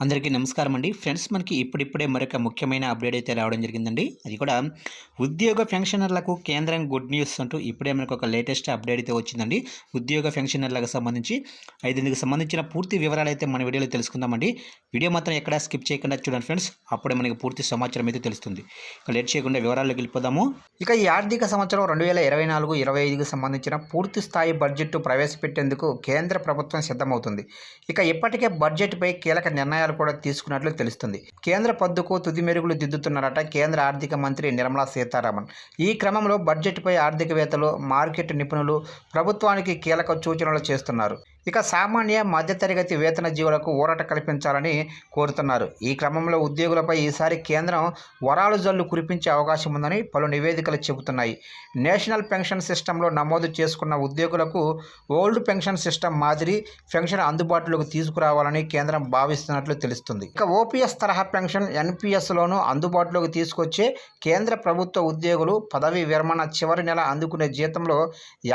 అందరికీ నమస్కారం అండి. ఫ్రెండ్స్, మనకి ఇప్పుడిప్పుడే మరొక ముఖ్యమైన అప్డేట్ అయితే రావడం జరిగిందండి. అది కూడా ఉద్యోగ పెన్షనర్లకు కేంద్రం గుడ్ న్యూస్ అంటూ ఇప్పుడే మనకు ఒక లేటెస్ట్ అప్డేట్ అయితే వచ్చిందండి. ఉద్యోగ పెన్షనర్లకు సంబంధించి ఇందుకు సంబంధించిన పూర్తి వివరాలు అయితే మన వీడియోలో తెలుసుకుందామండి. వీడియో మాత్రం ఎక్కడా స్కిప్ చేయకుండా చూడండి ఫ్రెండ్స్. అప్పుడే మనకి పూర్తి సమాచారం అయితే తెలుస్తుంది. ఇక లేట్ చేయకుండా వివరాల్లోకి వెళ్ళిపోదాము. ఇక ఈ ఆర్థిక సంవత్సరం 2024-25కి సంబంధించిన పూర్తి స్థాయి బడ్జెట్ ప్రవేశపెట్టేందుకు కేంద్ర ప్రభుత్వం సిద్ధమవుతుంది. ఇక ఇప్పటికే బడ్జెట్పై కీలక నిర్ణయాలు కూడా తీసుకున్నట్లు తెలుస్తుంది. కేంద్ర పద్దుకు తుది మెరుగులు దిద్దుతున్నారట కేంద్ర ఆర్థిక మంత్రి నిర్మలా సీతారామన్. ఈ క్రమంలో బడ్జెట్పై ఆర్థికవేత్తలు, మార్కెట్ నిపుణులు ప్రభుత్వానికి కీలక సూచనలు చేస్తున్నారు. ఇక సామాన్య మధ్యతరగతి వేతన జీవులకు ఊరట కల్పించాలని కోరుతున్నారు. ఈ క్రమంలో ఉద్యోగులపై ఈసారి కేంద్రం వరాలు జల్లు కురిపించే అవకాశం ఉందని పలు నివేదికలు చెబుతున్నాయి. నేషనల్ పెన్షన్ సిస్టంలో నమోదు చేసుకున్న ఉద్యోగులకు ఓల్డ్ పెన్షన్ సిస్టమ్ మాదిరి పెన్షన్ అందుబాటులోకి తీసుకురావాలని కేంద్రం భావిస్తున్నట్లు తెలుస్తుంది. ఇక ఓపీఎస్ తరహా పెన్షన్ ఎన్పీఎస్లోనూ అందుబాటులోకి తీసుకొచ్చే కేంద్ర ప్రభుత్వ ఉద్యోగులు పదవీ విరమణ చివరి నెల అందుకునే జీతంలో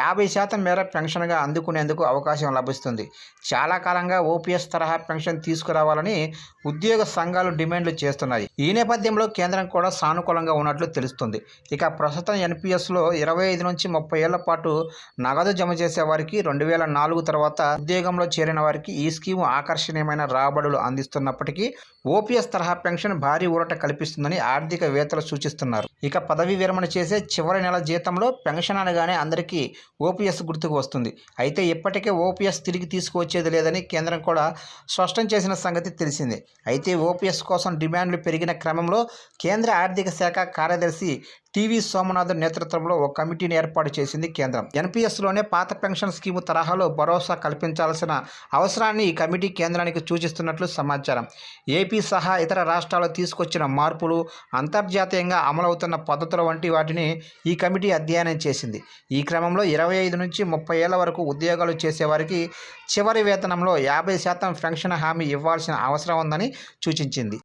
50% మేర పెన్షన్గా అందుకునేందుకు అవకాశం లభిస్తుంది. చాలా కాలంగా ఓపీఎస్ తరహా పెన్షన్ తీసుకురావాలని ఉద్యోగ సంఘాలు డిమాండ్లు చేస్తున్నాయి. ఈ నేపథ్యంలో కేంద్రం కూడా సానుకూలంగా ఉన్నట్లు తెలుస్తుంది. ఇక ప్రస్తుతం ఎన్పీఎస్లో 25 నుంచి 30 ఏళ్ల పాటు నగదు జమ చేసే వారికి, 2004 తర్వాత ఉద్యోగంలో చేరిన వారికి ఈ స్కీము ఆకర్షణీయమైన రాబడులు అందిస్తున్నప్పటికీ ఓపీఎస్ తరహా పెన్షన్ భారీ ఊరట కల్పిస్తుందని ఆర్థికవేత్తలు సూచిస్తున్నారు. ఇక పదవీ విరమణ చేసే చివరి నెల జీతంలో పెన్షన్ అనగానే అందరికీ ఓపీఎస్ గుర్తుకు వస్తుంది. అయితే ఇప్పటికే ఓపీఎస్ తిరిగి తీసుకువచ్చేది లేదని కేంద్రం కూడా స్పష్టం చేసిన సంగతి తెలిసిందే. అయితే ఓపీఎస్ కోసం డిమాండ్లు పెరిగిన క్రమంలో కేంద్ర ఆర్థిక శాఖ కార్యదర్శి టీవీ సోమనాథ్ నేతృత్వంలో ఒక కమిటీని ఏర్పాటు చేసింది కేంద్రం. ఎన్పీఎస్లోనే పాత పెన్షన్ స్కీము తరహాలో భరోసా కల్పించాల్సిన అవసరాన్ని ఈ కమిటీ కేంద్రానికి సూచిస్తున్నట్లు సమాచారం. ఏపీ సహా ఇతర రాష్ట్రాలు తీసుకొచ్చిన మార్పులు, అంతర్జాతీయంగా అమలవుతున్న పద్ధతుల వంటి వాటిని ఈ కమిటీ అధ్యయనం చేసింది. ఈ క్రమంలో 25 నుంచి 30 ఏళ్ల వరకు ఉద్యోగాలు చేసేవారికి చివరి వేతనంలో 50% పెన్షన్ హామీ ఇవ్వాల్సిన అవసరం ఉందని సూచించింది.